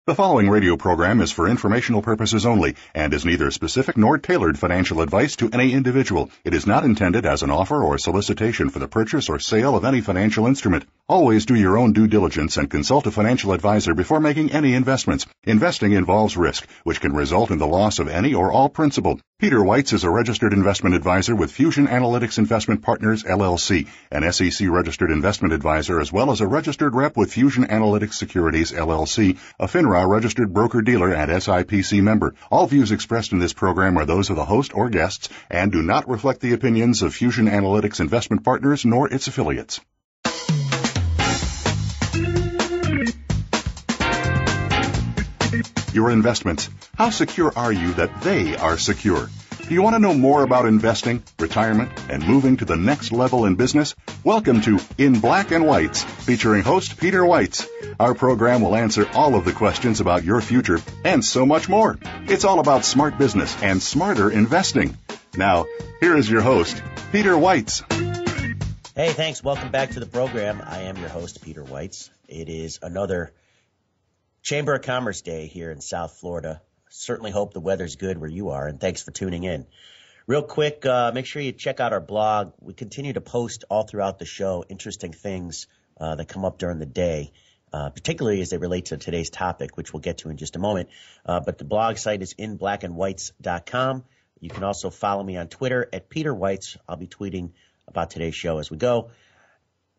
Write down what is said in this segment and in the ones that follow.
The following radio program is for informational purposes only and is neither specific nor tailored financial advice to any individual. It is not intended as an offer or solicitation for the purchase or sale of any financial instrument. Always do your own due diligence and consult a financial advisor before making any investments. Investing involves risk, which can result in the loss of any or all principal. Peter Weitz is a registered investment advisor with Fusion Analytics Investment Partners, LLC, an SEC-registered investment advisor, as well as a registered rep with Fusion Analytics Securities, LLC, a FINRA registered broker-dealer and SIPC member. All views expressed in this program are those of the host or guests and do not reflect the opinions of Fusion Analytics Investment Partners nor its affiliates. Your investments. How secure are you that they are secure? Do you want to know more about investing, retirement, and moving to the next level in business? Welcome to In Black and Whites, featuring host Peter Weitz. Our program will answer all of the questions about your future and so much more. It's all about smart business and smarter investing. Now, here is your host, Peter Weitz. Hey, thanks. Welcome back to the program. I am your host, Peter Weitz. It is another Chamber of Commerce Day here in South Florida. Certainly hope the weather's good where you are, and thanks for tuning in. Real quick, make sure you check out our blog. We continue to post all throughout the show interesting things that come up during the day, particularly as they relate to today's topic, which we'll get to in just a moment. But the blog site is inblackandwhites.com. You can also follow me on Twitter at Peter Weitz. I'll be tweeting about today's show as we go.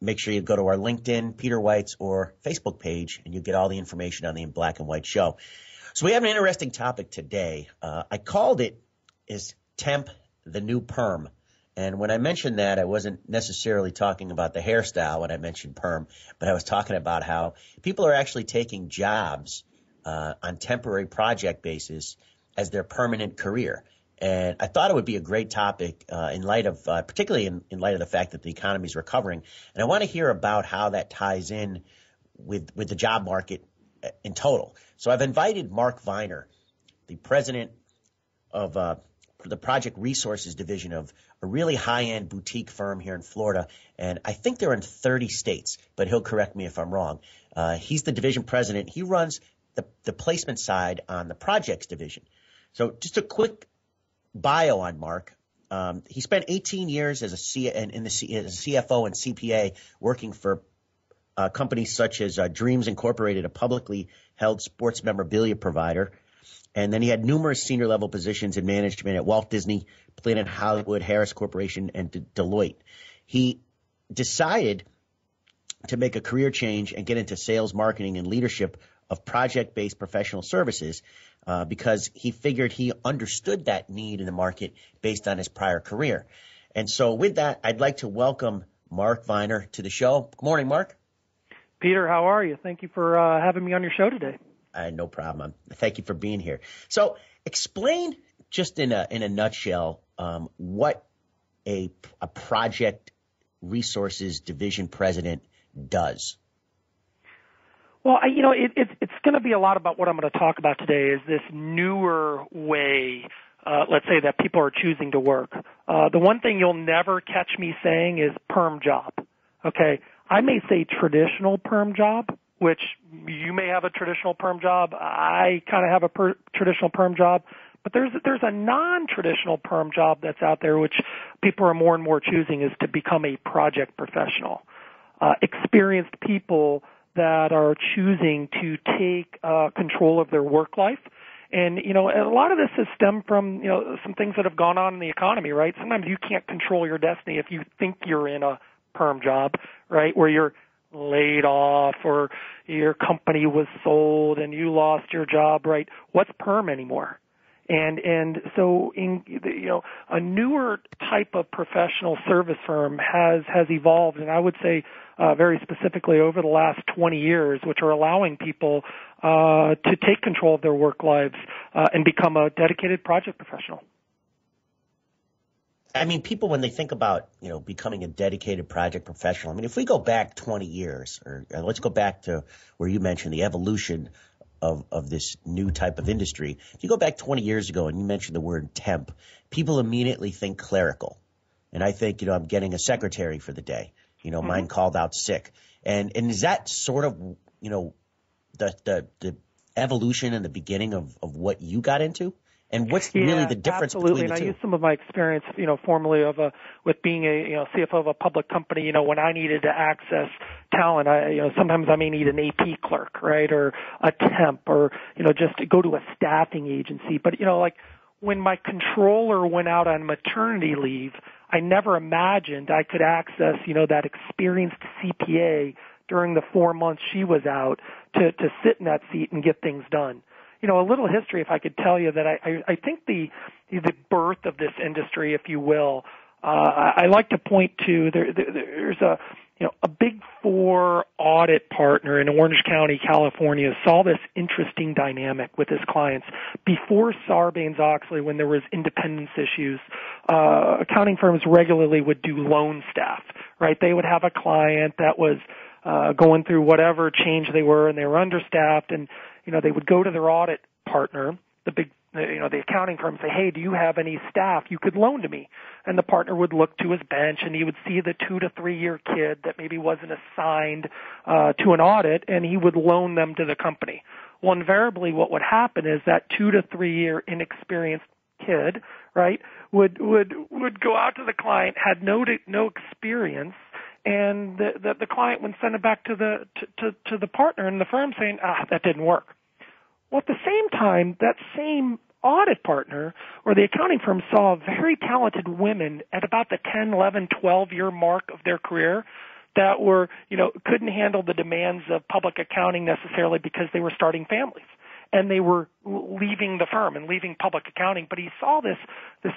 Make sure you go to our LinkedIn, Peter Weitz, or Facebook page, and you'll get all the information on the In Black and White show. So we have an interesting topic today. I called it is Temp The New Perm. And when I mentioned that, I wasn't necessarily talking about the hairstyle when I mentioned perm, but I was talking about how people are actually taking jobs on temporary project basis as their permanent career. And I thought it would be a great topic in light of, particularly in light of the fact that the economy is recovering. And I want to hear about how that ties in with the job market in total. So I've invited Mark Viner, the president of the Project Resources Division of a really high-end boutique firm here in Florida. And I think they're in 30 states, but he'll correct me if I'm wrong. He's the division president. He runs the placement side on the projects division. So just a quick bio on Mark. He spent 18 years as a CFO and CPA working for companies such as Dreams Incorporated, a publicly held sports memorabilia provider. And then he had numerous senior level positions in management at Walt Disney, Planet Hollywood, Harris Corporation, and Deloitte. He decided to make a career change and get into sales, marketing, and leadership of project-based professional services because he figured he understood that need in the market based on his prior career. And so with that, I'd like to welcome Mark Viner to the show. Good morning, Mark. Peter, how are you? Thank you for having me on your show today. No problem. Thank you for being here. So explain just in a nutshell what a project resources division president does. Well, it's going to be a lot about what I'm going to talk about today is this newer way, let's say, that people are choosing to work. The one thing you'll never catch me saying is perm job, okay? I may say traditional perm job, which you may have a traditional perm job. I kind of have a traditional perm job. But there's a non-traditional perm job that's out there, which people are more and more choosing, is to become a project professional. Experienced people that are choosing to take control of their work life. And, a lot of this has stemmed from, some things that have gone on in the economy, right? Sometimes you can't control your destiny if you think you're in a perm job, right, where you're laid off or your company was sold and you lost your job, right? What's perm anymore? And so a newer type of professional service firm has evolved, and I would say very specifically over the last 20 years, which are allowing people to take control of their work lives and become a dedicated project professional. I mean, people, when they think about, becoming a dedicated project professional, I mean, if we go back 20 years, or let's go back to where you mentioned the evolution of this new type of industry. If you go back 20 years ago and you mentioned the word temp, people immediately think clerical. And I think, I'm getting a secretary for the day. Mine called out sick. And is that sort of, the evolution in the beginning of what you got into? And what's Yeah, really the difference absolutely. between the And I two? use some of my experience, formerly with being a, CFO of a public company, when I needed to access talent, sometimes I may need an AP clerk, right? Or a temp or, just to go to a staffing agency. But, like when my controller went out on maternity leave, I never imagined I could access, that experienced CPA during the 4 months she was out to sit in that seat and get things done. A little history, if I could tell you that I think the birth of this industry, if you will, I like to point to there's a Big Four audit partner in Orange County, California, saw this interesting dynamic with his clients before Sarbanes-Oxley, when there was independence issues. Accounting firms regularly would do loan staff, right? They would have a client that was going through whatever change they were, and they were understaffed, and they would go to their audit partner, the accounting firm, and say, hey, do you have any staff you could loan to me? And the partner would look to his bench, and he would see the 2 to 3 year kid that maybe wasn't assigned to an audit, and he would loan them to the company. Well, invariably what would happen is that 2 to 3 year inexperienced kid, right, would go out to the client, had no experience, and the client would send it back to the partner in the firm saying, that didn't work. Well, at the same time, that same audit partner or the accounting firm saw very talented women at about the 10, 11, 12-year mark of their career that were, couldn't handle the demands of public accounting necessarily because they were starting families. And they were leaving the firm and leaving public accounting. But he saw this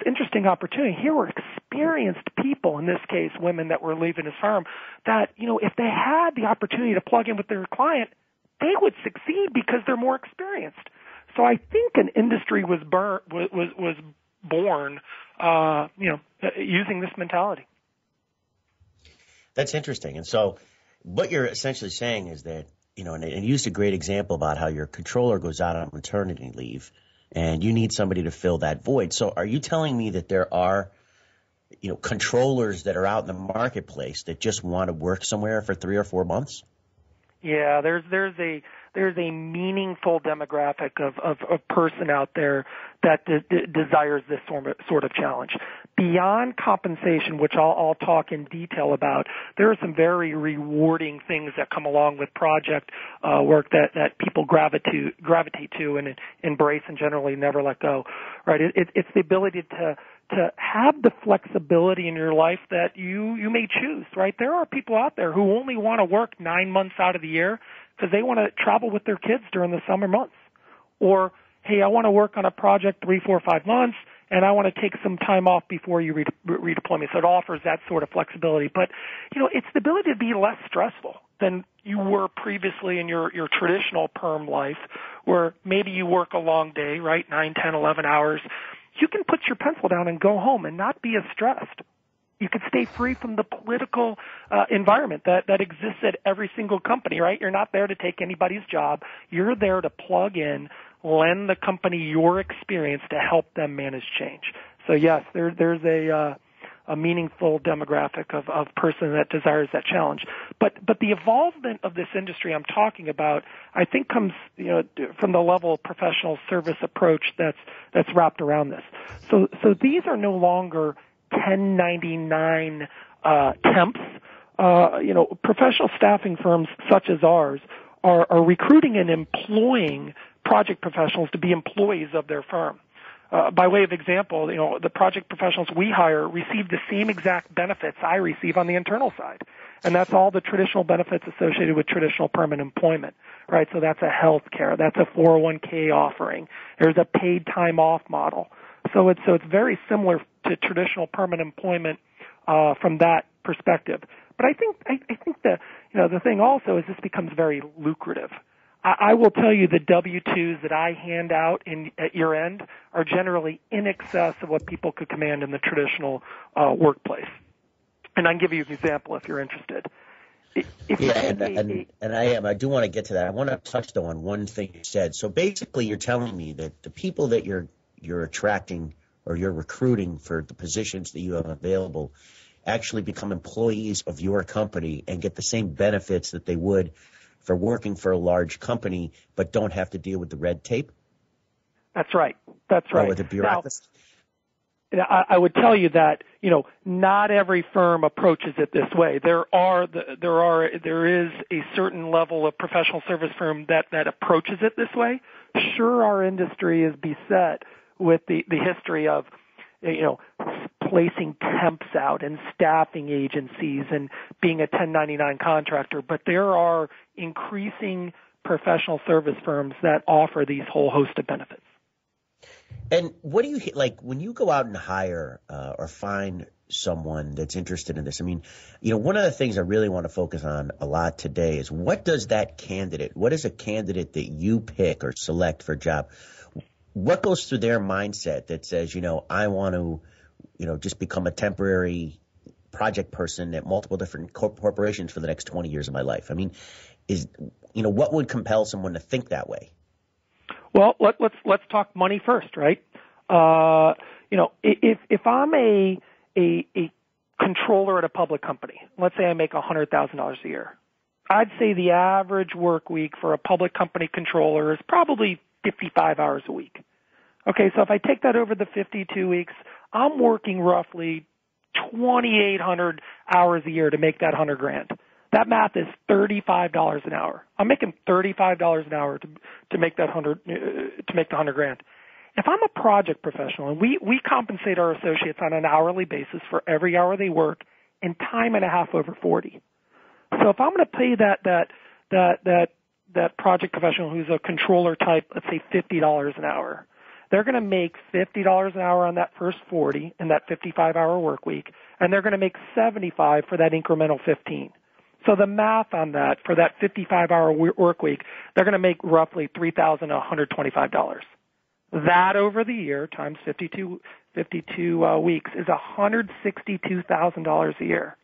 interesting opportunity. Here were experienced people, in this case women that were leaving his firm, that, if they had the opportunity to plug in with their client, they would succeed because they're more experienced. So I think an industry was born, using this mentality. That's interesting. And so what you're essentially saying is that, and you used a great example about how your controller goes out on maternity leave and you need somebody to fill that void. So are you telling me that there are, controllers that are out in the marketplace that just want to work somewhere for 3 or 4 months? Yeah, there's a meaningful demographic of person out there that desires this sort of challenge. Beyond compensation, which I'll talk in detail about, there are some very rewarding things that come along with project work that people gravitate to and embrace and generally never let go. Right? It's the ability to have the flexibility in your life that you may choose, right? There are people out there who only want to work 9 months out of the year because they want to travel with their kids during the summer months. Or, hey, I want to work on a project 3, 4, 5 months, and I want to take some time off before you redeploy me. So it offers that sort of flexibility. But, it's the ability to be less stressful than you were previously in your traditional perm life, where maybe you work a long day, right, 9, 10, 11 hours. You can put your pencil down and go home and not be as stressed. You could stay free from the political environment that exists at every single company, right? You're not there to take anybody's job. You're there to plug in, lend the company your experience to help them manage change. So yes, there's a meaningful demographic of person that desires that challenge. But the evolvement of this industry I'm talking about, I think comes, from the level of professional service approach that's wrapped around this. So these are no longer 1099 temps. Professional staffing firms such as ours are recruiting and employing project professionals to be employees of their firm. By way of example, the project professionals we hire receive the same exact benefits I receive on the internal side. And that's all the traditional benefits associated with traditional permanent employment, right? So that's a health care, that's a 401k offering. There's a paid time off model. So it's very similar to traditional permanent employment from that perspective. But I think the thing also is this becomes very lucrative. I will tell you the W-2s that I hand out at year end are generally in excess of what people could command in the traditional workplace. And I can give you an example if you're interested. I do want to get to that. I want to touch though on one thing you said. So basically, you're telling me that the people that you're attracting or you're recruiting for the positions that you have available actually become employees of your company and get the same benefits that they would for working for a large company, but don't have to deal with the red tape? That's right. That's right. Or with the bureaucracy? Now, I would tell you that, not every firm approaches it this way. There is a certain level of professional service firm that approaches it this way. Sure, our industry is beset with the history of, placing temps out and staffing agencies and being a 1099 contractor, but there are increasing professional service firms that offer these whole host of benefits. And what do you like when you go out and hire or find someone that's interested in this? I mean, one of the things I really want to focus on a lot today is what is a candidate that you pick or select for a job? What goes through their mindset that says, I want to, just become a temporary project person at multiple different corporations for the next 20 years of my life? I mean, what would compel someone to think that way? Well, let's talk money first, right? If I'm a controller at a public company, let's say I make $100,000 a year, I'd say the average work week for a public company controller is probably 55 hours a week. Okay, so if I take that over the 52 weeks, I'm working roughly 2,800 hours a year to make that $100,000. That math is $35 an hour. I'm making $35 an hour to make that $100,000. If I'm a project professional, and we compensate our associates on an hourly basis for every hour they work and time and a half over 40. So if I'm going to pay that project professional who's a controller type, let's say $50 an hour, they're going to make $50 an hour on that first 40 in that 55-hour work week, and they're going to make $75 for that incremental 15. So the math on that, for that 55-hour work week, they're going to make roughly $3,125. That over the year times 52 weeks is $162,000 a year.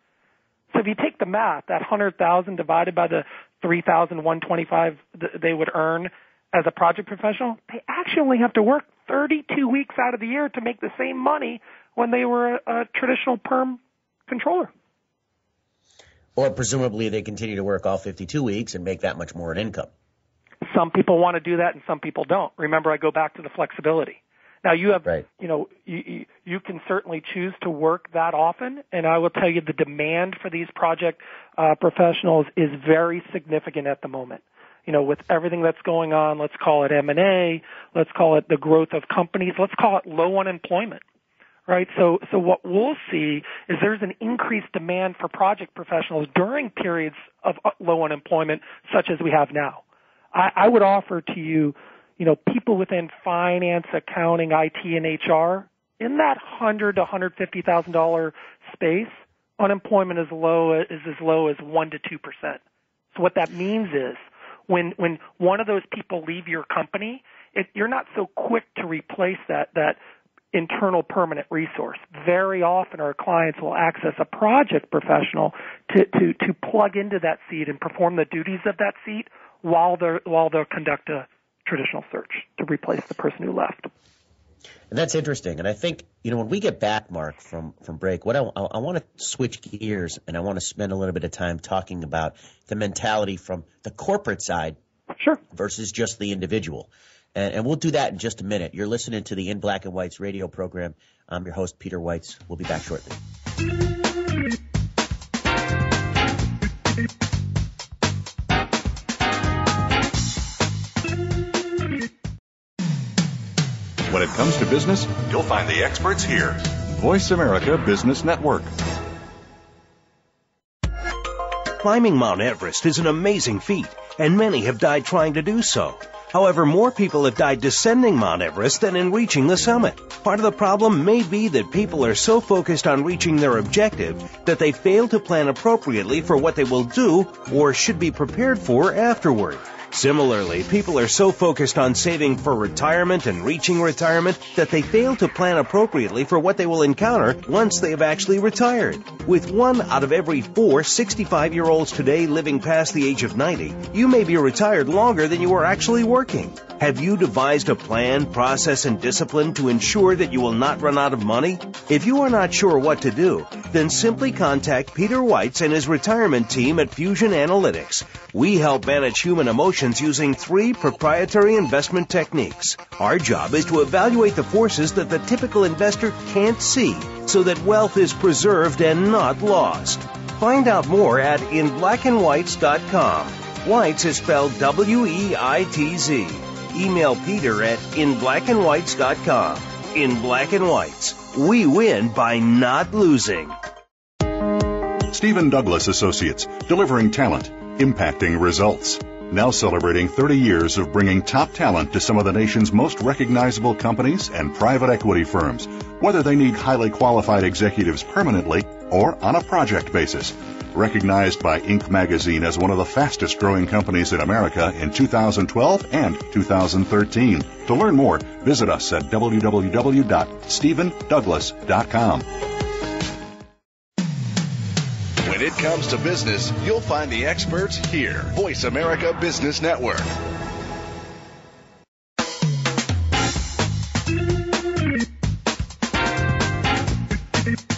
So if you take the math, that $100,000 divided by the $3,125 they would earn as a project professional, they actually only have to work 32 weeks out of the year to make the same money when they were a traditional perm controller. Or presumably they continue to work all 52 weeks and make that much more in income. Some people want to do that and some people don't. Remember, I go back to the flexibility. Now you have, right. You can certainly choose to work that often, and I will tell you the demand for these project professionals is very significant at the moment. With everything that's going on, let's call it M&A, let's call it the growth of companies, let's call it low unemployment, right? So what we'll see is there's an increased demand for project professionals during periods of low unemployment, such as we have now. I would offer to you, people within finance, accounting, IT, and HR, in that $100,000 to $150,000 space, unemployment is as low as 1% to 2%. So what that means is, when one of those people leave your company, you're not so quick to replace that internal permanent resource. Very often our clients will access a project professional to plug into that seat and perform the duties of that seat while they'll conduct a traditional search to replace the person who left. And that's interesting. And I think, when we get back, Mark, from break, what I want to switch gears and I want to spend a little bit of time talking about the mentality from the corporate side versus just the individual. And we'll do that in just a minute. You're listening to the In Black and White's radio program. I'm your host, Peter Weitz. We'll be back shortly. When it comes to business, you'll find the experts here. Voice America Business Network. Climbing Mount Everest is an amazing feat, and many have died trying to do so. However, more people have died descending Mount Everest than in reaching the summit. Part of the problem may be that people are so focused on reaching their objective that they fail to plan appropriately for what they will do or should be prepared for afterward. Similarly, people are so focused on saving for retirement and reaching retirement that they fail to plan appropriately for what they will encounter once they have actually retired. With 1 out of every 4 65-year-olds today living past the age of 90, you may be retired longer than you are actually working. Have you devised a plan, process, and discipline to ensure that you will not run out of money? If you are not sure what to do, then simply contact Peter Weitz and his retirement team at Fusion Analytics. We help manage human emotions using 3 proprietary investment techniques. Our job is to evaluate the forces that the typical investor can't see so that wealth is preserved and not lost. Find out more at inblackandwhites.com. Weitz is spelled W-E-I-T-Z. Email Peter at inblackandwhites.com. In Black and Whites, we win by not losing. Stephen Douglas Associates, delivering talent, impacting results. Now celebrating 30 years of bringing top talent to some of the nation's most recognizable companies and private equity firms, whether they need highly qualified executives permanently or on a project basis. Recognized by Inc. magazine as one of the fastest growing companies in America in 2012 and 2013. To learn more, visit us at www.stephendouglas.com. When it comes to business, you'll find the experts here. Voice America Business Network.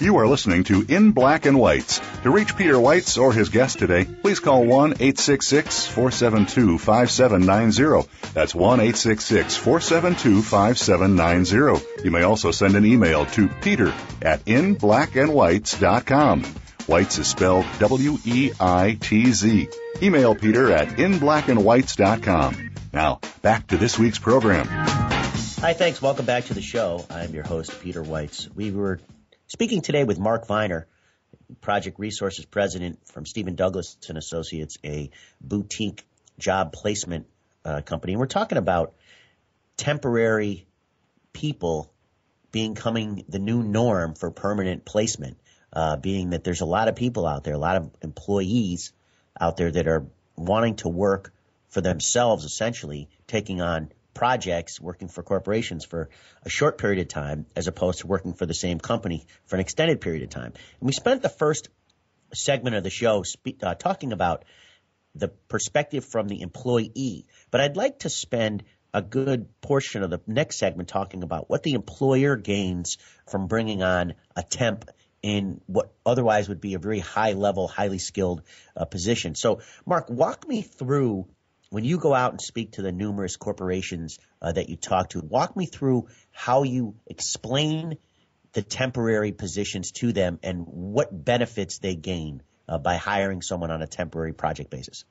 You are listening to In Black and Whites. To reach Peter Weitz or his guest today, please call 1-866-472-5790. That's 1-866-472-5790. You may also send an email to peter@inblackandwhites.com. Weitz is spelled W-E-I-T-Z. Email Peter at inblackandwhites.com. Now, back to this week's program. Hi, thanks. Welcome back to the show. I'm your host, Peter Weitz. We were speaking today with Mark Viner, Project Resources President from Stephen Douglas and Associates, a boutique job placement company. And we're talking about temporary people becoming the new norm for permanent placement, being that there's a lot of people out there, a lot of employees out there that are wanting to work for themselves, essentially taking on projects, working for corporations for a short period of time as opposed to working for the same company for an extended period of time. And we spent the first segment of the show talking about the perspective from the employee, but I'd like to spend a good portion of the next segment talking about what the employer gains from bringing on a temp in what otherwise would be a very high level, highly skilled position. So Mark, walk me through, when you go out and speak to the numerous corporations that you talk to, walk me through how you explain the temporary positions to them and what benefits they gain by hiring someone on a temporary project basis.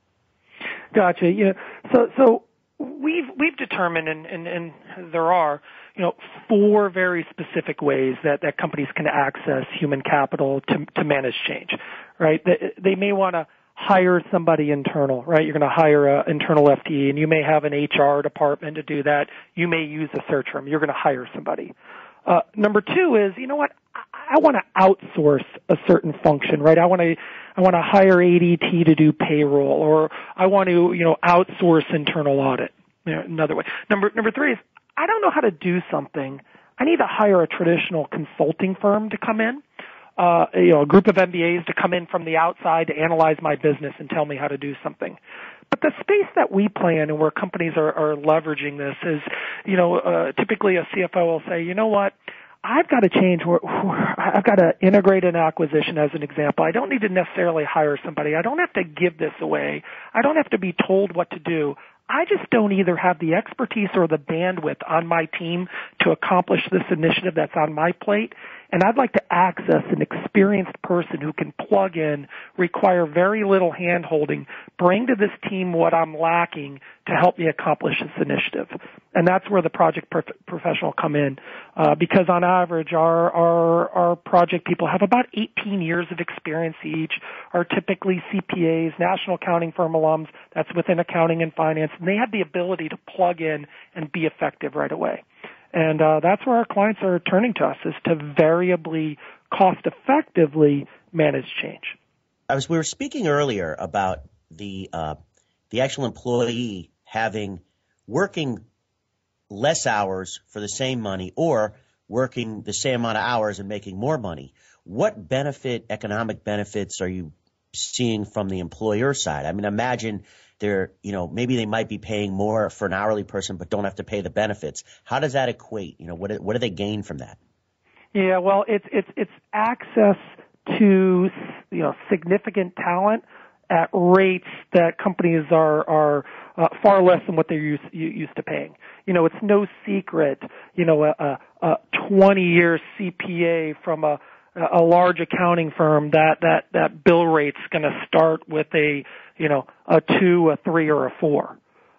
Gotcha. Yeah. So we've determined, and there are, 4 very specific ways that companies can access human capital to manage change, right? They may want to hire somebody internal, right? You're going to hire an internal FTE, and you may have an HR department to do that. You may use a search firm. You're going to hire somebody. Number 2 is, I want to outsource a certain function, right? I want to hire ADT to do payroll, or I want to, outsource internal audit. Another way. Number 3 is, I don't know how to do something. I need to hire a traditional consulting firm to come in. A group of MBAs to come in from the outside to analyze my business and tell me how to do something. But the space that we play in and where companies are leveraging this is, typically a CFO will say, you know what, I've got to change. I've got to integrate an acquisition as an example. I don't need to necessarily hire somebody. I don't have to give this away. I don't have to be told what to do. I just don't either have the expertise or the bandwidth on my team to accomplish this initiative that's on my plate. And I'd like to access an experienced person who can plug in, require very little hand-holding, bring to this team what I'm lacking to help me accomplish this initiative. And that's where the project professional come in, because on average our project people have about 18 years of experience each, are typically CPAs, national accounting firm alums, that's within accounting and finance, and they have the ability to plug in and be effective right away. And that's where our clients are turning to us, is to variably, cost-effectively manage change. We were speaking earlier about the actual employee working less hours for the same money, or working the same amount of hours and making more money. What economic benefits are you seeing from the employer side? I mean, imagine they're, maybe they might be paying more for an hourly person, but don't have to pay the benefits. How does that equate? What do they gain from that? Yeah, well, it's access to, significant talent at rates that companies are far less than what they're used to paying. It's no secret, a 20-year CPA from a large accounting firm that bill rate's going to start with a 2, a 3, or a 4.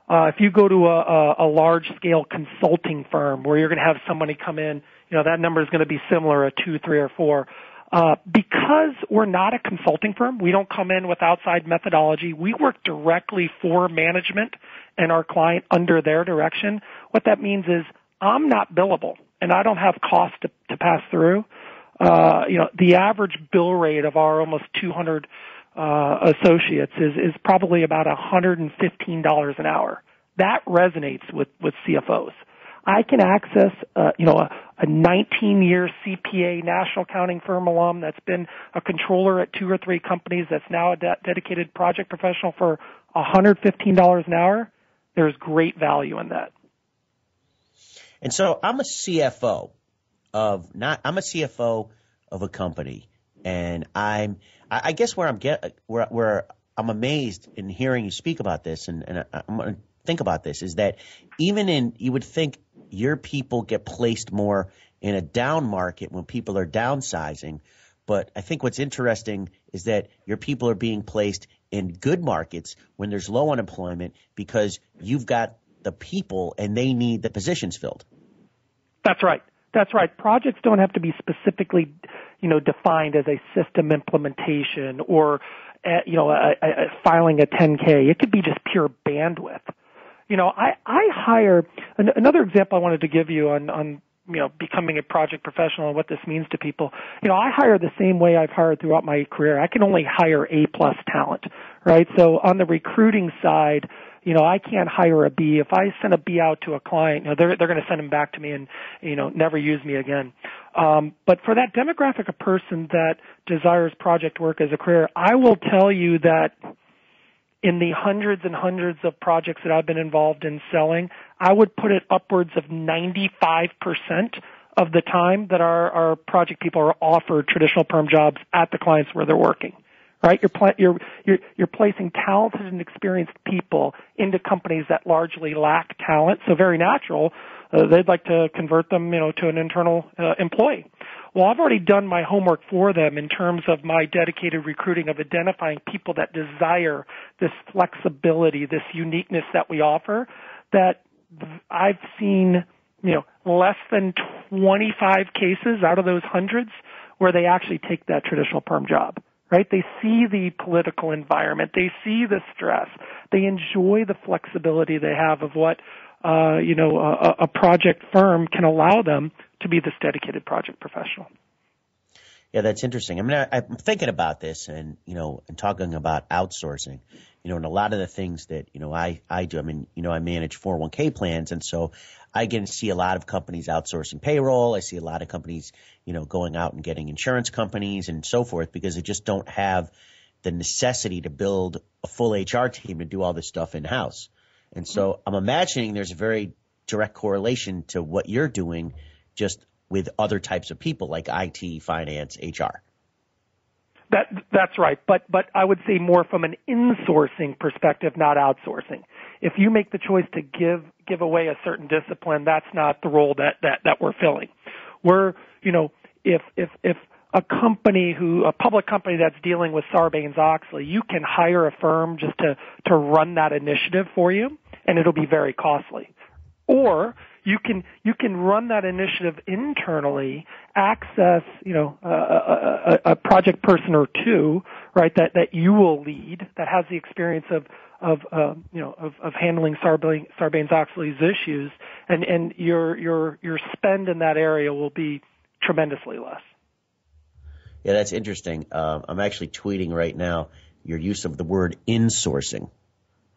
If you go to a large-scale consulting firm where you're going to have somebody come in, that number is going to be similar, a 2, 3, or 4. Because we're not a consulting firm, we don't come in with outside methodology. We work directly for management and our client under their direction. What that means is I'm not billable, and I don't have costs to pass through. The average bill rate of our almost 200 associates is probably about $115 an hour. That resonates with CFOs. I can access, a 19-year CPA national accounting firm alum that's been a controller at 2 or 3 companies that's now a dedicated project professional for $115 an hour. There's great value in that. And so I'm a CFO of a company, and I guess where I'm amazed in hearing you speak about this, and I'm going to think about this, is that you would think your people get placed more in a down market when people are downsizing. But I think what's interesting is that your people are being placed in good markets when there's low unemployment because you've got the people and they need the positions filled. That's right. Projects don't have to be specifically, defined as a system implementation or, filing a 10K. It could be just pure bandwidth. I hire another example I wanted to give you on becoming a project professional and what this means to people. I hire the same way I've hired throughout my career. I can only hire A+ talent, right? So on the recruiting side, I can't hire a B. If I send a B out to a client, they're going to send him back to me and, never use me again. But for that demographic of person that desires project work as a career, I will tell you that in the hundreds and hundreds of projects that I've been involved in selling, I would put it upwards of 95% of the time that our project people are offered traditional perm jobs at the clients where they're working. Right? You're placing talented and experienced people into companies that largely lack talent. So very natural, they'd like to convert them, to an internal employee. Well, I've already done my homework for them in terms of my dedicated recruiting of identifying people that desire this flexibility, this uniqueness that we offer, that I've seen, less than 25 cases out of those hundreds where they actually take that traditional perm job. Right? They see the political environment. They see the stress. They enjoy the flexibility they have of what, a project firm can allow them to be this dedicated project professional. Yeah, that's interesting. I mean, I'm thinking about this and talking about outsourcing, and a lot of the things that, I do. I mean, I manage 401k plans. And so I get to see a lot of companies outsourcing payroll. I see a lot of companies, going out and getting insurance companies and so forth because they just don't have the necessity to build a full HR team to do all this stuff in-house. And so I'm imagining there's a very direct correlation to what you're doing just with other types of people like IT, finance, HR. That's right. But I would say more from an insourcing perspective, not outsourcing. If you make the choice to give away a certain discipline, that's not the role that we're filling. We're, if a public company that's dealing with Sarbanes-Oxley, you can hire a firm just to run that initiative for you, and it'll be very costly. Or you can run that initiative internally, access, a project person or two, right, that you will lead, that has the experience of handling Sarbanes-Oxley's issues, and your spend in that area will be tremendously less. Yeah, that's interesting. I'm actually tweeting right now your use of the word insourcing.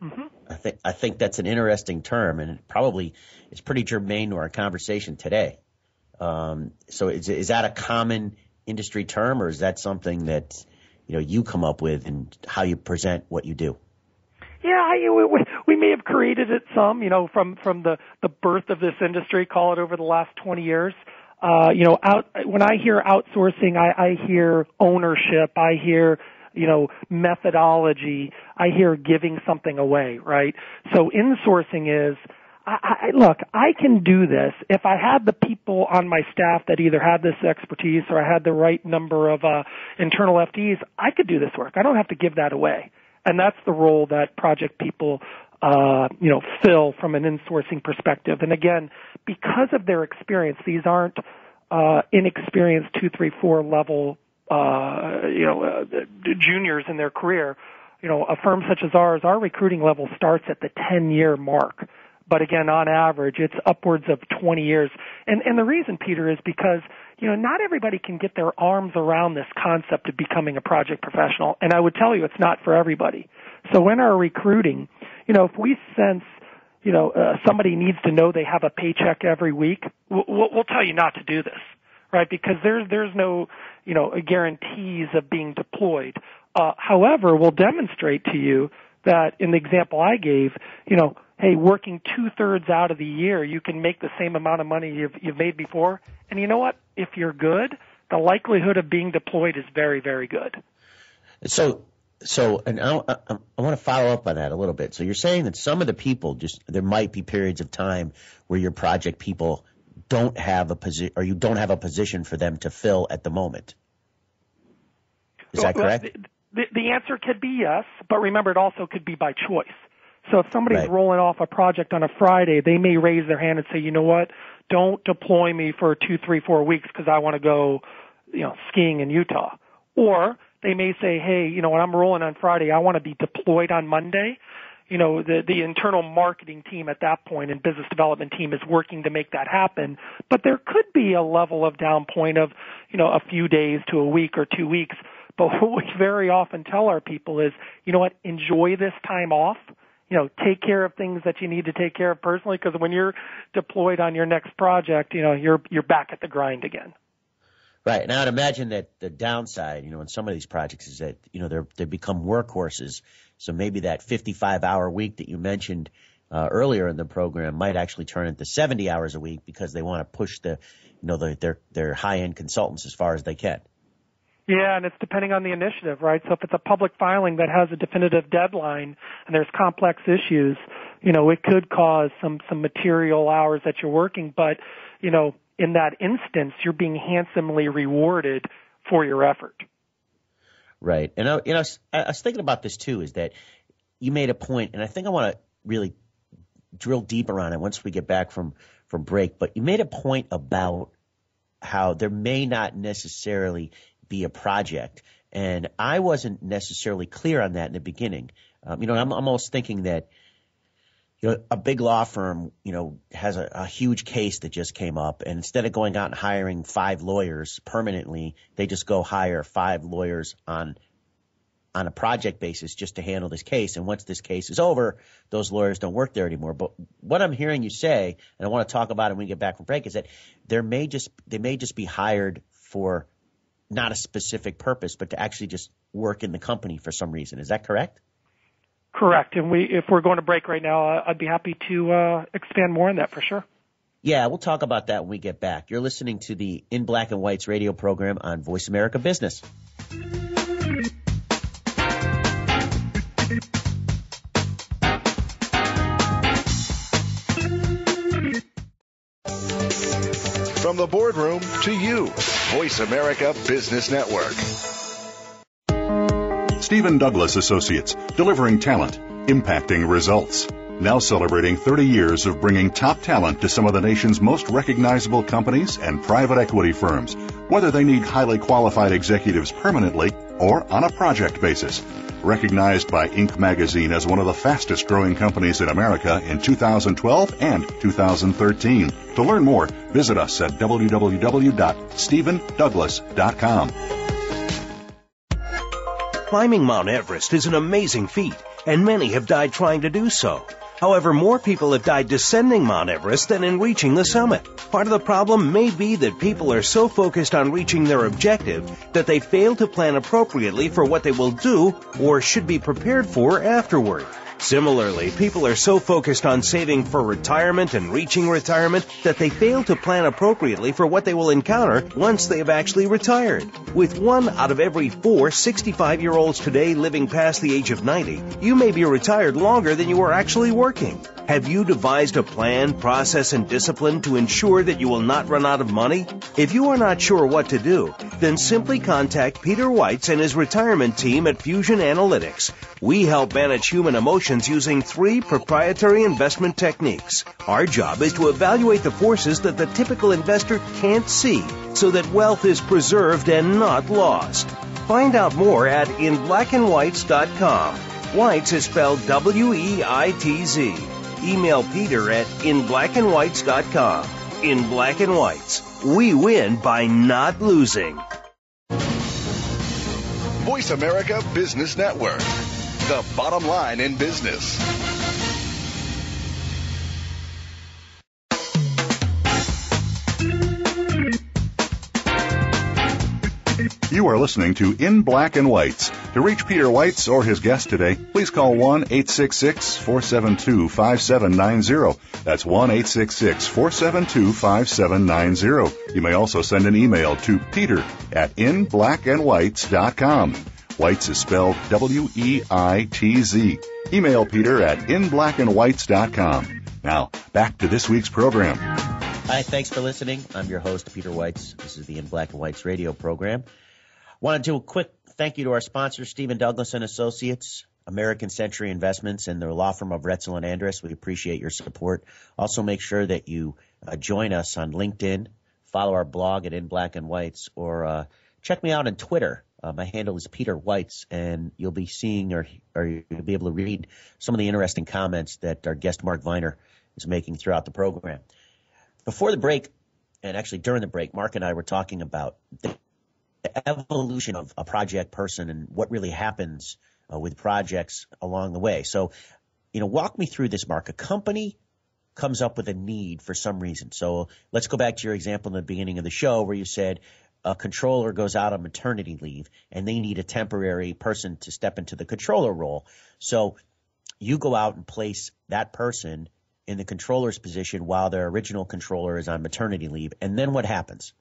Mm-hmm. I think that's an interesting term, and it's pretty germane to our conversation today. So is that a common industry term, or is that something that you come up with and how you present what you do? we may have created it some, from the birth of this industry, call it over the last 20 years. When I hear outsourcing, I hear ownership, I hear, methodology, I hear giving something away, right? So insourcing is, look, I can do this. If I had the people on my staff that either had this expertise or I had the right number of internal FTEs, I could do this work. I don't have to give that away. And that's the role that project people, fill from an insourcing perspective. And again, because of their experience, these aren't inexperienced 2, 3, 4 level, juniors in their career. A firm such as ours, our recruiting level starts at the 10-year mark. But again, on average, it's upwards of 20 years. And the reason, Peter, is because, not everybody can get their arms around this concept of becoming a project professional. And I would tell you it's not for everybody. So in our recruiting, if we sense, somebody needs to know they have a paycheck every week, we'll tell you not to do this, right? Because there's no, guarantees of being deployed. However, we'll demonstrate to you that in the example I gave, hey, working 2/3 out of the year, you can make the same amount of money you've made before. And you know what? If you're good, the likelihood of being deployed is very, very good. So, and I want to follow up on that a little bit. So you're saying that some of the people there might be periods of time where your project people don't have a position, or you don't have a position for them to fill at the moment. Is that correct? The answer could be yes, but remember, it also could be by choice. So if somebody's rolling off a project on a Friday, they may raise their hand and say, you know what, don't deploy me for 2, 3, 4 weeks because I want to go, skiing in Utah. Or they may say, hey, when I'm rolling on Friday, I want to be deployed on Monday. The internal marketing team at that point and business development team is working to make that happen. But there could be a level of down point of, a few days to a week or 2 weeks. But what we very often tell our people is, enjoy this time off. Take care of things that you need to take care of personally, because when you're deployed on your next project, you're back at the grind again. Right. And I would imagine that the downside, in some of these projects is that, they become workhorses. So maybe that 55-hour week that you mentioned earlier in the program might actually turn into 70 hours a week because they want to push their high-end consultants as far as they can. Yeah, and it's depending on the initiative, right? So if it's a public filing that has a definitive deadline and there's complex issues, it could cause some material hours that you're working. But, in that instance, you're being handsomely rewarded for your effort. Right. And, I was thinking about this, too, is that you made a point, and I think I want to really drill deeper on it once we get back from break. But you made a point about how there may not necessarily be a project. And I wasn't necessarily clear on that in the beginning. I'm almost thinking that, a big law firm, has a huge case that just came up, and instead of going out and hiring 5 lawyers permanently, they just go hire 5 lawyers on a project basis just to handle this case. And once this case is over, those lawyers don't work there anymore. But what I'm hearing you say, and I want to talk about it when we get back from break, is that they may just be hired for not a specific purpose, but to actually just work in the company for some reason. Is that correct? Correct. And if we're going to break right now, I'd be happy to expand more on that for sure. Yeah, we'll talk about that when we get back. You're listening to the In Black and White's radio program on Voice America Business. From the boardroom to you, Voice America Business Network. Stephen Douglas Associates, delivering talent, impacting results. Now celebrating 30 years of bringing top talent to some of the nation's most recognizable companies and private equity firms, whether they need highly qualified executives permanently or on a project basis. Recognized by Inc. magazine as one of the fastest growing companies in America in 2012 and 2013. To learn more, visit us at www.stephendouglas.com. Climbing Mount Everest is an amazing feat, and many have died trying to do so. However, more people have died descending Mount Everest than in reaching the summit. Part of the problem may be that people are so focused on reaching their objective that they fail to plan appropriately for what they will do or should be prepared for afterward. Similarly, people are so focused on saving for retirement and reaching retirement that they fail to plan appropriately for what they will encounter once they have actually retired. With 1 out of every 4 65-year-olds today living past the age of 90, you may be retired longer than you are actually working. Have you devised a plan, process, and discipline to ensure that you will not run out of money? If you are not sure what to do, then simply contact Peter Weitz and his retirement team at Fusion Analytics. We help manage human emotions using 3 proprietary investment techniques. Our job is to evaluate the forces that the typical investor can't see so that wealth is preserved and not lost. Find out more at inblackandwhites.com. Weitz is spelled W-E-I-T-Z. Email Peter at inblackandwhites.com. In Black and Whites, we win by not losing. Voice America Business Network, the bottom line in business. You are listening to In Black and Whites. To reach Peter Weitz or his guest today, please call 1-866-472-5790. That's 1-866-472-5790. You may also send an email to peter@inblackandwhites.com. Weitz is spelled W-E-I-T-Z. Email Peter at inblackandwhites.com. Now, back to this week's program. Hi, thanks for listening. I'm your host, Peter Weitz. This is the In Black and Whites radio program. Want to do a quick thank you to our sponsors, Stephen Douglas & Associates, American Century Investments, and the law firm of Retzel & Andress. We appreciate your support. Also, make sure that you join us on LinkedIn, follow our blog at In Black and Whites, or check me out on Twitter. My handle is Peter Weitz, and you'll be seeing or you'll be able to read some of the interesting comments that our guest Mark Viner is making throughout the program. Before the break, and actually during the break, Mark and I were talking about the evolution of a project person and what really happens with projects along the way. So, walk me through this, Mark. A company comes up with a need for some reason. So let's go back to your example in the beginning of the show where you said a controller goes out on maternity leave and they need a temporary person to step into the controller role. So you go out and place that person in the controller's position while their original controller is on maternity leave. And then what happens?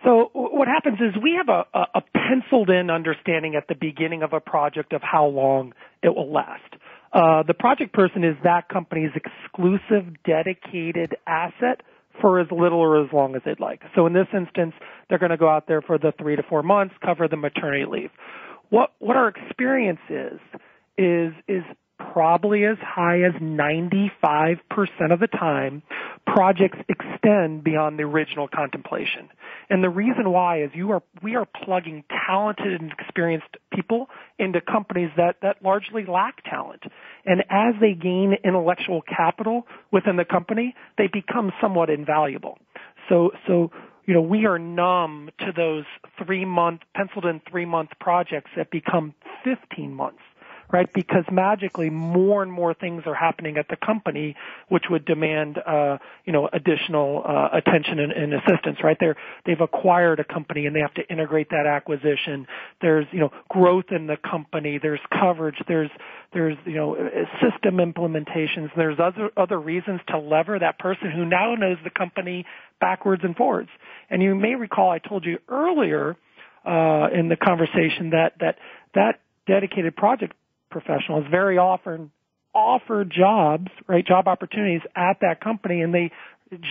So what happens is we have a penciled-in understanding at the beginning of a project of how long it will last. The project person is that company's exclusive, dedicated asset for as little or as long as they'd like. So in this instance, they're going to go out there for the 3 to 4 months, cover the maternity leave. What our experience is probably as high as 95% of the time, projects extend beyond the original contemplation. And the reason why is we are plugging talented and experienced people into companies that largely lack talent. And as they gain intellectual capital within the company, they become somewhat invaluable. So we are numb to those penciled in 3-month projects that become 15 months. Right, because magically more and more things are happening at the company, which would demand, additional attention and assistance. Right, they've acquired a company and they have to integrate that acquisition. There's growth in the company. There's coverage. There's system implementations. There's other reasons to lever that person who now knows the company backwards and forwards. And you may recall I told you earlier in the conversation that dedicated project professionals very often offer jobs, right, job opportunities at that company, and they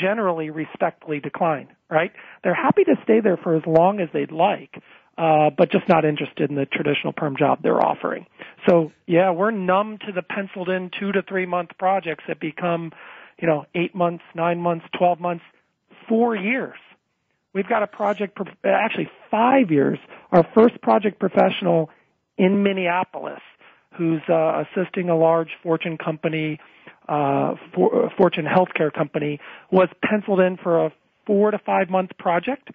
generally respectfully decline, right? They're happy to stay there for as long as they'd like, but just not interested in the traditional perm job they're offering. So, yeah, we're numb to the penciled in 2 to 3 month projects that become, 8 months, 9 months, 12 months, 4 years. We've got a project, actually 5 years, our first project professional in Minneapolis who's assisting a large Fortune company, Fortune healthcare company, was penciled in for a 4 to 5 month project.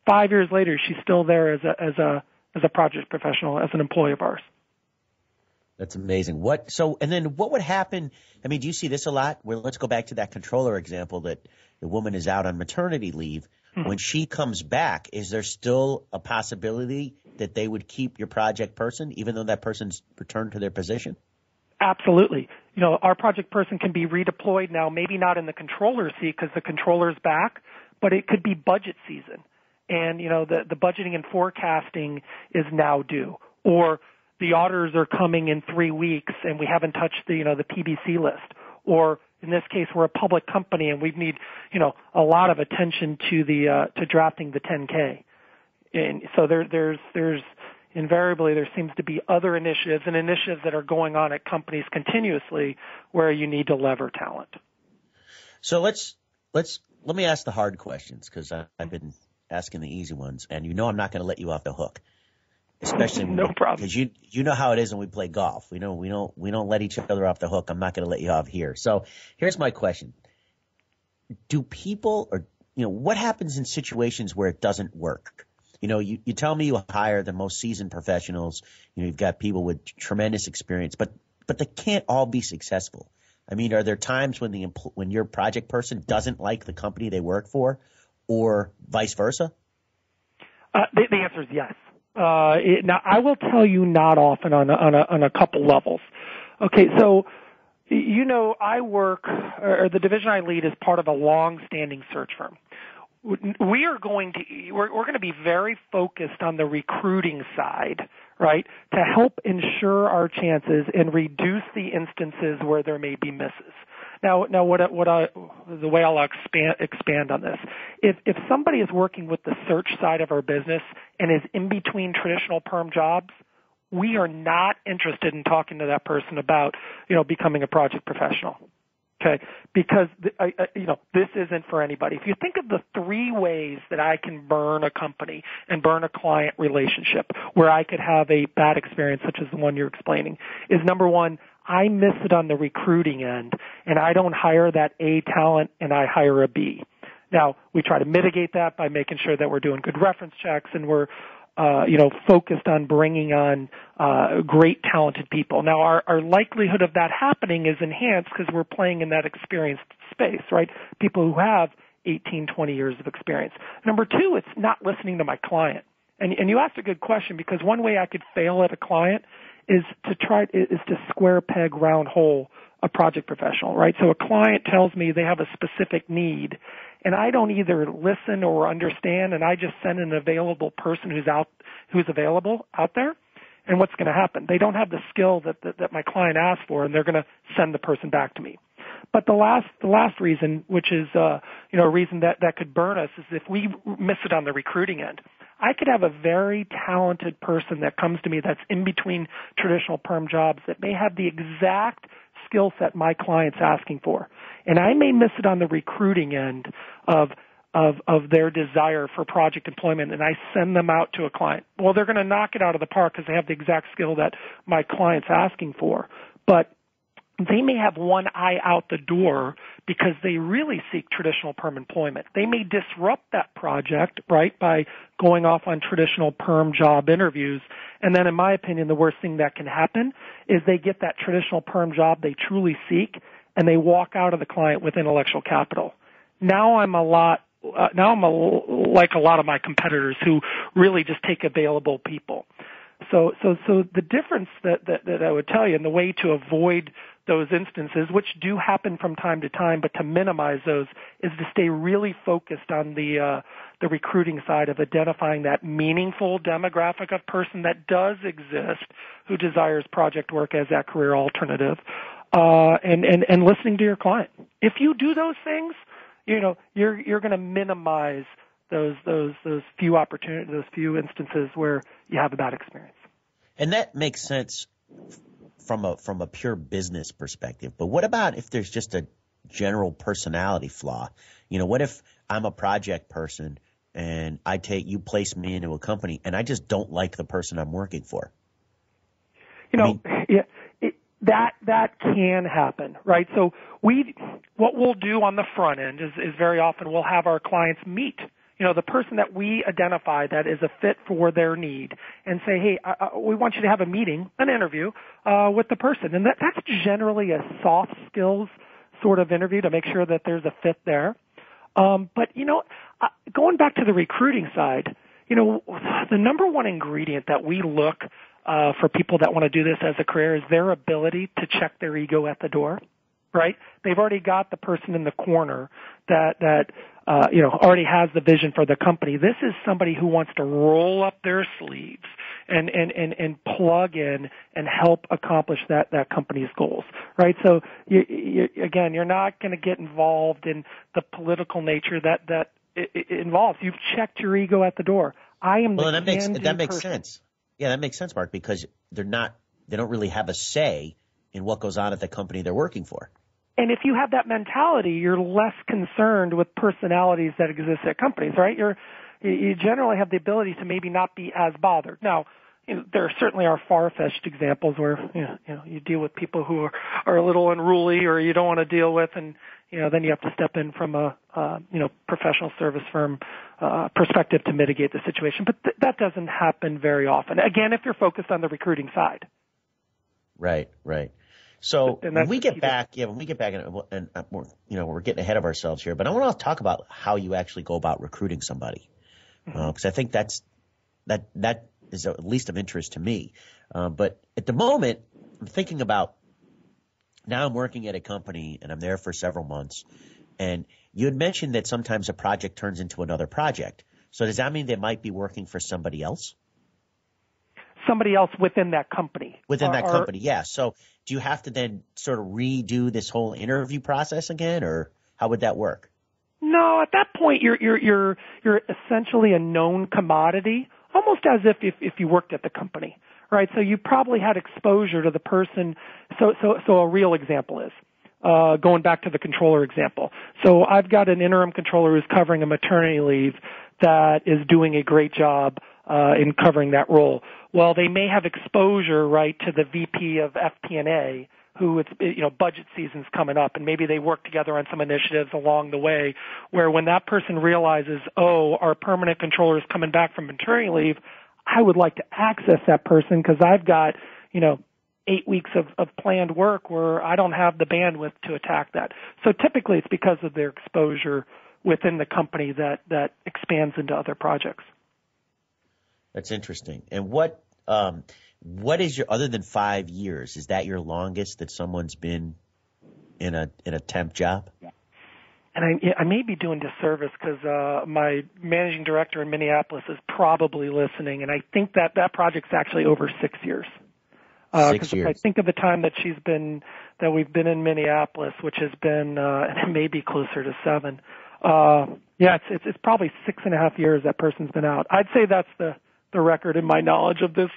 5 years later, she's still there as a project professional, as an employee of ours. That's amazing. And then what would happen? I mean, do you see this a lot? Where let's go back to that controller example that the woman is out on maternity leave. Mm-hmm. When she comes back, is there still a possibility that they would keep your project person, even though that person's returned to their position? Absolutely. Our project person can be redeployed now, maybe not in the controller's seat because the controller's back, but it could be budget season. And, the budgeting and forecasting is now due. Or the auditors are coming in 3 weeks and we haven't touched the PBC list. Or in this case, we're a public company and we need, a lot of attention to drafting the 10K. And so there's invariably there seems to be other initiatives that are going on at companies continuously where you need to lever talent. So let me ask the hard questions because I've been asking the easy ones, and I'm not going to let you off the hook, especially no problem, because you know how it is when we play golf. We don't let each other off the hook. I'm not going to let you off here. So here's my question: do people what happens in situations where it doesn't work? You tell me you hire the most seasoned professionals. You've got people with tremendous experience, but they can't all be successful. I mean, are there times when your project person doesn't like the company they work for, or vice versa? The answer is yes. Now, I will tell you not often on a couple levels. Okay, so I work, or the division I lead is part of a long-standing search firm. We're going to be very focused on the recruiting side, right, to help ensure our chances and reduce the instances where there may be misses. Now, the way I'll expand on this, if somebody is working with the search side of our business and is in between traditional perm jobs, we are not interested in talking to that person about, becoming a project professional. Okay, because this isn't for anybody. If you think of the 3 ways that I can burn a company and burn a client relationship where I could have a bad experience, such as the one you're explaining, is number 1, I miss it on the recruiting end, and I don't hire that A talent, and I hire a B. Now, we try to mitigate that by making sure that we're doing good reference checks and we're focused on bringing on great, talented people. Now, our likelihood of that happening is enhanced because we're playing in that experienced space, right? People who have 18, 20 years of experience. Number 2, it's not listening to my client. And you asked a good question, because one way I could fail at a client is to square peg round hole a project professional, right? So a client tells me they have a specific need, and I don't either listen or understand, and I just send an available person who's available out there. And what's going to happen? They don't have the skill that my client asked for, and they're going to send the person back to me. But the last reason, which is a reason that could burn us, is if we miss it on the recruiting end. I could have a very talented person that comes to me that's in between traditional perm jobs that may have the exact skill set my client's asking for, and I may miss it on the recruiting end of their desire for project employment, and I send them out to a client. Well, they're going to knock it out of the park because they have the exact skill that my client's asking for, but they may have one eye out the door because they really seek traditional perm employment. They may disrupt that project, right, by going off on traditional perm job interviews. And then, in my opinion, the worst thing that can happen is they get that traditional perm job they truly seek, and they walk out of the client with intellectual capital. Now I'm like a lot of my competitors who really just take available people. So the difference that I would tell you, and the way to avoid those instances, which do happen from time to time, but to minimize those, is to stay really focused on the recruiting side of identifying that meaningful demographic of person that does exist who desires project work as that career alternative, and listening to your client. If you do those things, you're going to minimize those few opportunities, those few instances where you have a bad experience. And that makes sense from a pure business perspective. But what about if there's just a general personality flaw? What if I'm a project person and you place me into a company and I just don't like the person I'm working for? That can happen, right? So what we'll do on the front end is very often we'll have our clients meet the person that we identify that is a fit for their need, and say, hey, we want you to have a meeting, an interview, with the person. And that's generally a soft skills sort of interview to make sure that there's a fit there. But going back to the recruiting side, the number one ingredient that we look for people that want to do this as a career is their ability to check their ego at the door, right? They've already got the person in the corner that already has the vision for the company. This is somebody who wants to roll up their sleeves and plug in and help accomplish that company's goals, right? So again, you're not going to get involved in the political nature that it involves. You've checked your ego at the door. I am well, the that makes sense. Yeah, that makes sense, Mark, because they don't really have a say in what goes on at the company they're working for. And if you have that mentality, you're less concerned with personalities that exist at companies, right? You generally have the ability to maybe not be as bothered. Now, there certainly are far-fetched examples where you deal with people who are a little unruly or you don't want to deal with, and then you have to step in from a professional service firm perspective to mitigate the situation. But that doesn't happen very often. Again, if you're focused on the recruiting side. Right. So when we get back, and we're getting ahead of ourselves here, but I want to talk about how you actually go about recruiting somebody, because I think that is at least of interest to me. But at the moment, I'm thinking about now I'm working at a company and I'm there for several months, and you had mentioned that sometimes a project turns into another project. So does that mean they might be working for somebody else? Somebody else within that company. Within that company, yeah. So do you have to then sort of redo this whole interview process again, or how would that work? No, at that point you're essentially a known commodity, almost as if you worked at the company, right? So you probably had exposure to the person. So a real example is going back to the controller example. So I've got an interim controller who's covering a maternity leave that is doing a great job in covering that role. Well, they may have exposure, right, to the VP of FP&A, who it's, budget season's coming up, and maybe they work together on some initiatives along the way where when that person realizes, our permanent controller is coming back from maternity leave, I would like to access that person because I've got, 8 weeks of planned work where I don't have the bandwidth to attack that. So typically it's because of their exposure within the company that expands into other projects. That's interesting. And what is your, other than 5 years, is that your longest that someone's been in a temp job? Yeah. And I may be doing disservice because my managing director in Minneapolis is probably listening, and I think that project's actually over 6 years. 6 years. If I think of the time that we've been in Minneapolis, which has been, and it may be closer to 7. It's probably 6.5 years that person's been out. I'd say that's the record in my knowledge of this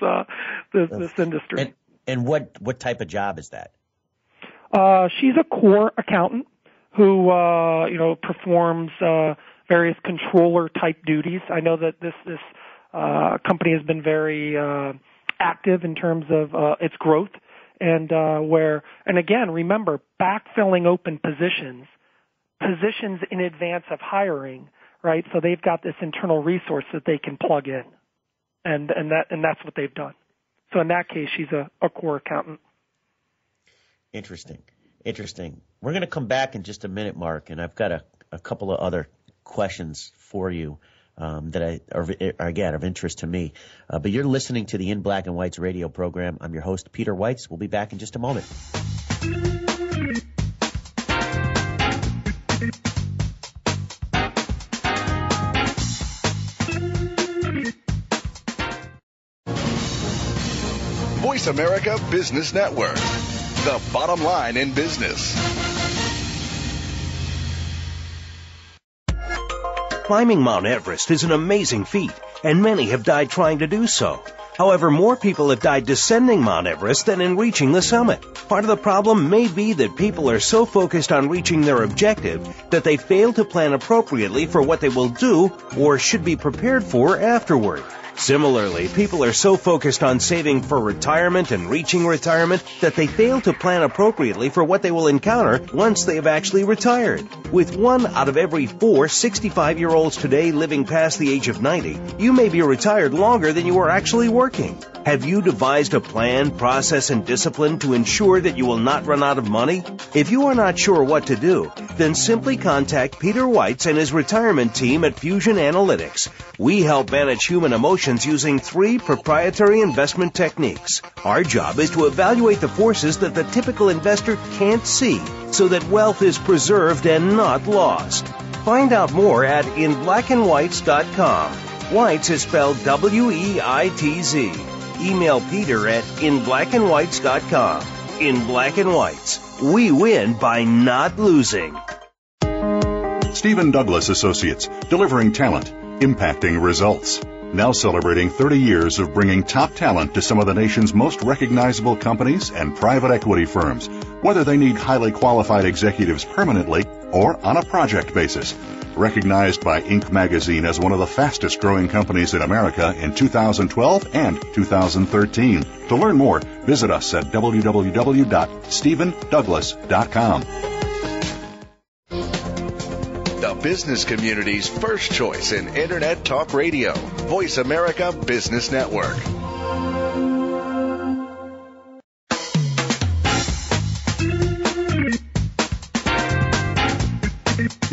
industry. And what type of job is that? She's a core accountant who performs various controller type duties. I know that this company has been very active in terms of its growth, and again, remember, backfilling open positions in advance of hiring, right? So they've got this internal resource that they can plug in, and that's what they've done. So in that case, she's a core accountant. Interesting. We're going to come back in just a minute, Mark, and I've got a couple of other questions for you that are again of interest to me. But you're listening to the In Black and White's radio program. I'm your host, Peter Weitz. We'll be back in just a moment. Voice America Business Network, the bottom line in business. Climbing Mount Everest is an amazing feat, and many have died trying to do so. However, more people have died descending Mount Everest than in reaching the summit. Part of the problem may be that people are so focused on reaching their objective that they fail to plan appropriately for what they will do or should be prepared for afterward. Similarly, people are so focused on saving for retirement and reaching retirement that they fail to plan appropriately for what they will encounter once they have actually retired. With 1 out of every 4 65-year-olds today living past the age of 90, you may be retired longer than you are actually working. Have you devised a plan, process, and discipline to ensure that you will not run out of money? If you are not sure what to do, then simply contact Peter Weitz and his retirement team at Fusion Analytics. We help manage human emotions using 3 proprietary investment techniques. Our job is to evaluate the forces that the typical investor can't see so that wealth is preserved and not lost. Find out more at inblackandwhites.com. Weitz is spelled W-E-I-T-Z. Email Peter at inblackandwhites.com. In Black and Whites, we win by not losing. Stephen Douglas Associates, delivering talent, impacting results. Now celebrating 30 years of bringing top talent to some of the nation's most recognizable companies and private equity firms, whether they need highly qualified executives permanently or on a project basis. Recognized by Inc. magazine as one of the fastest growing companies in America in 2012 and 2013. To learn more, visit us at www.stephendouglas.com. The business community's first choice in Internet Talk Radio. Voice America Business Network.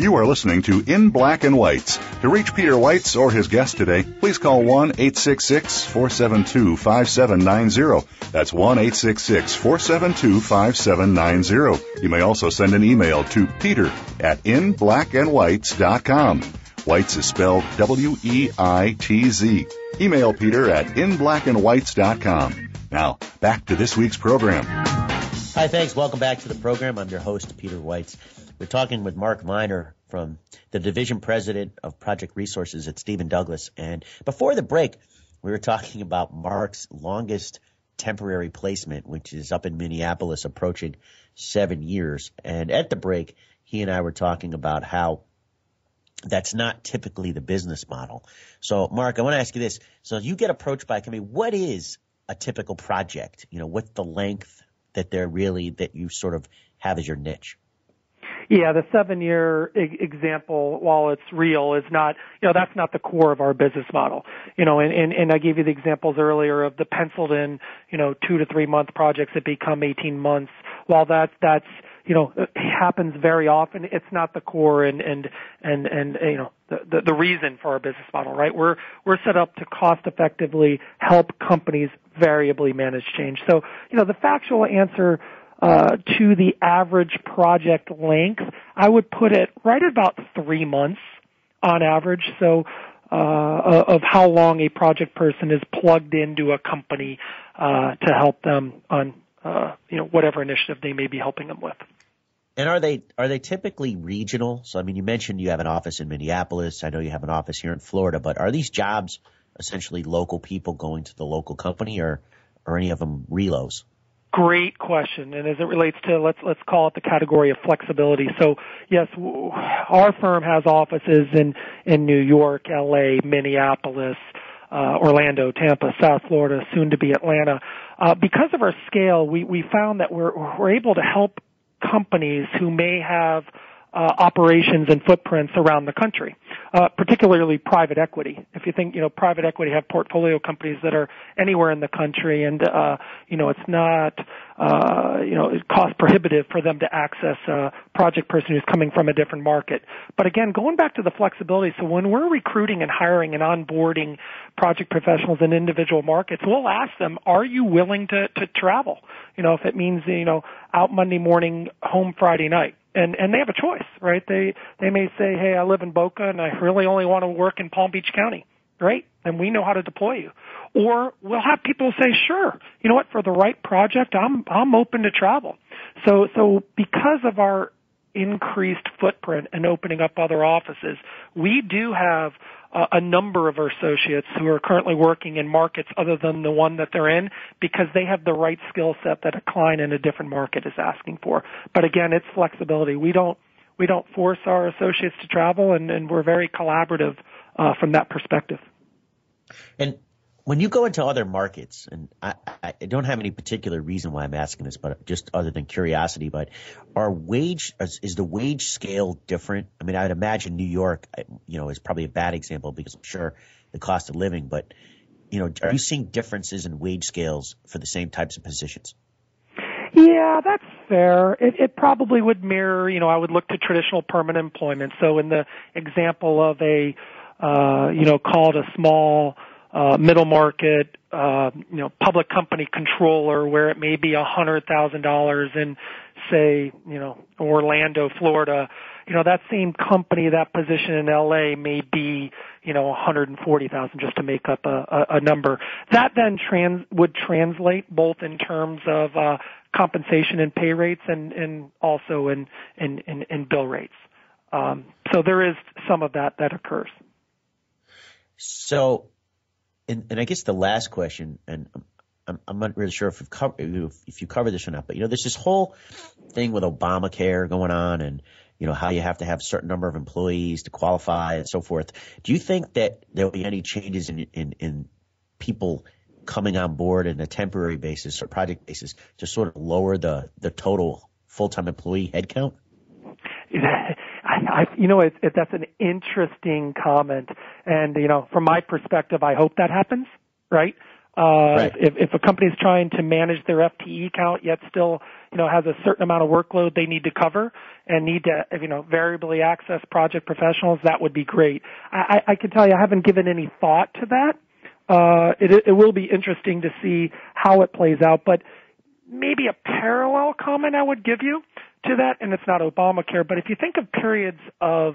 You are listening to In Black and Whites. To reach Peter Weitz or his guest today, please call 1-866-472-5790. That's 1-866-472-5790. You may also send an email to peter@inblackandwhites.com. Weitz is spelled W-E-I-T-Z. Email Peter at inblackandwhites.com. Now, back to this week's program. Hi, thanks. Welcome back to the program. I'm your host, Peter Weitz. We're talking with Mark Miner from the Division President of Project Resources at Stephen Douglas. And before the break, we were talking about Mark's longest temporary placement, which is up in Minneapolis, approaching 7 years. And at the break, he and I were talking about how that's not typically the business model. So, Mark, I want to ask you this. So you get approached by a company. What is a typical project? You know, what's the length that that you sort of have as your niche? Yeah, the 7-year example, while it's real, is not, that's not the core of our business model. And I gave you the examples earlier of the penciled in, 2 to 3 month projects that become 18 months. While that's, it happens very often, it's not the core and the reason for our business model, right? We're set up to cost effectively help companies variably manage change. So, the factual answer to the average project length, I would put it right at about 3 months on average. So, of how long a project person is plugged into a company to help them on, whatever initiative they may be helping them with. And are they typically regional? So, I mean, you mentioned you have an office in Minneapolis. I know you have an office here in Florida. But are these jobs essentially local people going to the local company, or any of them relos? Great question. And as it relates to, let's call it the category of flexibility. So yes, our firm has offices in New York, LA, Minneapolis, Orlando, Tampa, South Florida, soon to be Atlanta. Because of our scale, we found that we're able to help companies who may have operations and footprints around the country, particularly private equity. If you think, private equity have portfolio companies that are anywhere in the country, and it's not it's cost prohibitive for them to access a project person who's coming from a different market. But again, going back to the flexibility, so when we're recruiting and hiring and onboarding project professionals in individual markets, we'll ask them, are you willing to travel? If it means, out Monday morning, home Friday night. And they have a choice, right? They may say, hey, I live in Boca and I really only want to work in Palm Beach County. Great. And we know how to deploy you. Or we'll have people say, sure, you know what, for the right project, I'm open to travel. So because of our increased footprint and opening up other offices, we do have a number of our associates who are currently working in markets other than the one that they're in, because they have the right skill set that a client in a different market is asking for. But again, it's flexibility. We don't force our associates to travel, and we're very collaborative from that perspective. And when you go into other markets, and I don't have any particular reason why I'm asking this, but just other than curiosity, but is the wage scale different? I mean, I'd imagine New York, is probably a bad example because I'm sure the cost of living, but are you seeing differences in wage scales for the same types of positions? Yeah, that's fair. It probably would mirror, I would look to traditional permanent employment. So in the example of a, call it a small, middle market, public company controller where it may be $100,000 in, say, Orlando, Florida, that same company, that position in LA may be, $140,000 just to make up a number. That then would translate both in terms of, compensation and pay rates and also in bill rates. So there is some of that occurs. So, and I guess the last question, and I'm not really sure if you covered this or not, but there's this whole thing with Obamacare going on, and how you have to have a certain number of employees to qualify and so forth. Do you think that there'll be any changes in people coming on board in a temporary basis or project basis to sort of lower the total full-time employee headcount? That's an interesting comment. And, from my perspective, I hope that happens, right? Right. If a company is trying to manage their FTE count yet still, has a certain amount of workload they need to cover and need to, variably access project professionals, that would be great. I can tell you I haven't given any thought to that. It will be interesting to see how it plays out, but maybe a parallel comment I would give you to that, and it's not Obamacare, but if you think of periods of,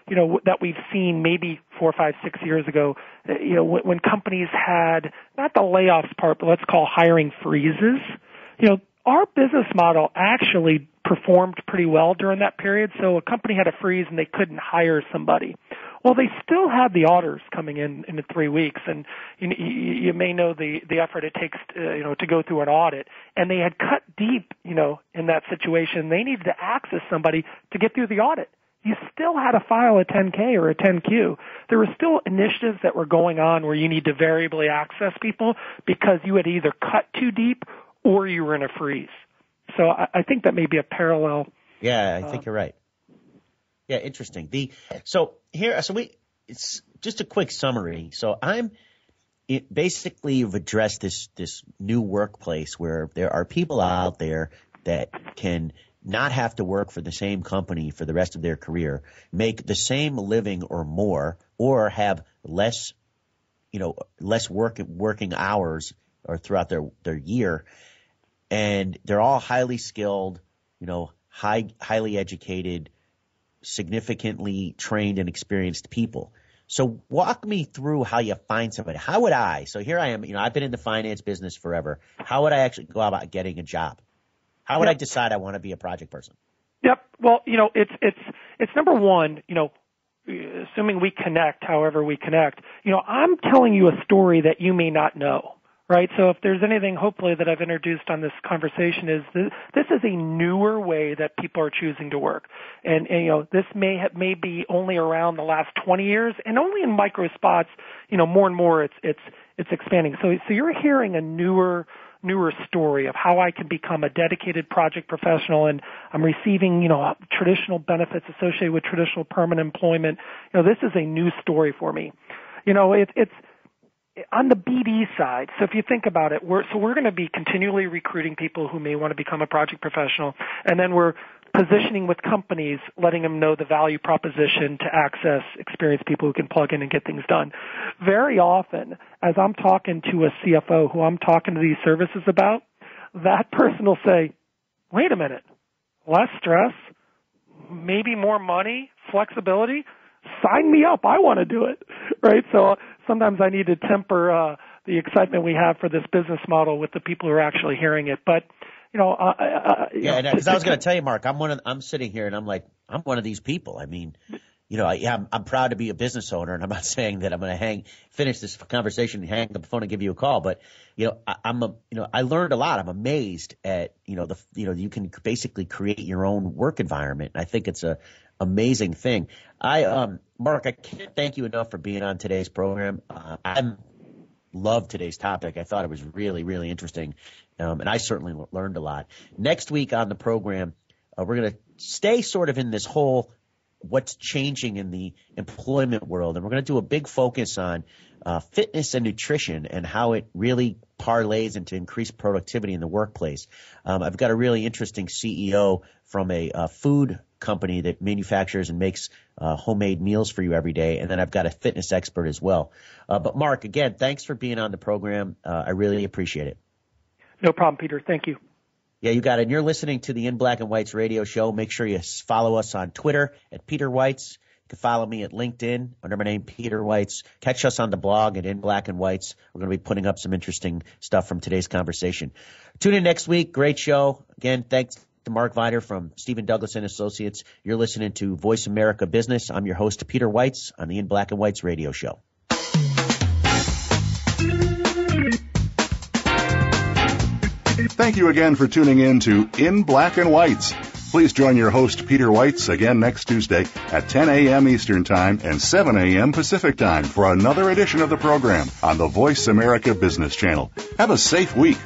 that we've seen maybe 4, 5, 6 years ago, when companies had, not the layoffs part, but let's call hiring freezes, our business model actually performed pretty well during that period. So a company had a freeze and they couldn't hire somebody. Well, they still had the auditors coming in 3 weeks, and you may know the effort it takes, to go through an audit. And they had cut deep, in that situation. They needed to access somebody to get through the audit. You still had to file a 10K or a 10Q. There were still initiatives that were going on where you need to variably access people because you had either cut too deep or you were in a freeze. So I think that may be a parallel. Yeah, I think you're right. Yeah, interesting. It's just a quick summary. So basically you've addressed this new workplace where there are people out there that can not have to work for the same company for the rest of their career, make the same living or more, or have less working hours or throughout their year. And they're all highly skilled, highly educated, significantly trained and experienced people. So walk me through how you find somebody. How would I? So here I am, I've been in the finance business forever. How would I actually go about getting a job? How would I decide I want to be a project person? Yep. Well, it's number one, assuming we connect, however we connect, I'm telling you a story that you may not know. Right. So if there's anything, hopefully, that I've introduced on this conversation is this is a newer way that people are choosing to work. And this may be only around the last 20 years and only in micro spots, more and more it's expanding. So you're hearing a newer story of how I can become a dedicated project professional, and I'm receiving, traditional benefits associated with traditional permanent employment. This is a new story for me. It's on the BD side. So if you think about it, we're going to be continually recruiting people who may want to become a project professional, and then we're positioning with companies, letting them know the value proposition to access experienced people who can plug in and get things done. Very often, as I'm talking to a CFO who I'm talking to these services about, that person will say, wait a minute, less stress, maybe more money, flexibility, sign me up. I want to do it, right? So sometimes I need to temper the excitement we have for this business model with the people who are actually hearing it. But because I was going to tell you, Mark, I'm sitting here and I'm like, I'm one of these people. I mean, I'm proud to be a business owner, and I'm not saying that I'm going to finish this conversation and hang up the phone and give you a call. But I learned a lot. I'm amazed at you can basically create your own work environment. I think it's a amazing thing. Mark, I can't thank you enough for being on today's program. I loved today's topic. I thought it was really, really interesting, and I certainly learned a lot. Next week on the program, we're going to stay sort of in this whole what's changing in the employment world. And we're going to do a big focus on fitness and nutrition and how it really parlays into increased productivity in the workplace. I've got a really interesting CEO from a food company that manufactures and makes homemade meals for you every day. And then I've got a fitness expert as well. But Mark, again, thanks for being on the program. I really appreciate it. No problem, Peter. Thank you. Yeah, you got it. And you're listening to the In Black and White's radio show. Make sure you follow us on Twitter at Peter Weitz. You can follow me at LinkedIn under my name, Peter Weitz. Catch us on the blog at In Black and White's. We're going to be putting up some interesting stuff from today's conversation. Tune in next week. Great show. Again, thanks to Mark Viter from Stephen Douglas and Associates. You're listening to Voice America Business. I'm your host, Peter Weitz, on the In Black and White's radio show. Thank you again for tuning in to In Black and White's. Please join your host, Peter Weitz, again next Tuesday at 10 a.m. Eastern Time and 7 a.m. Pacific Time for another edition of the program on the Voice America Business Channel. Have a safe week.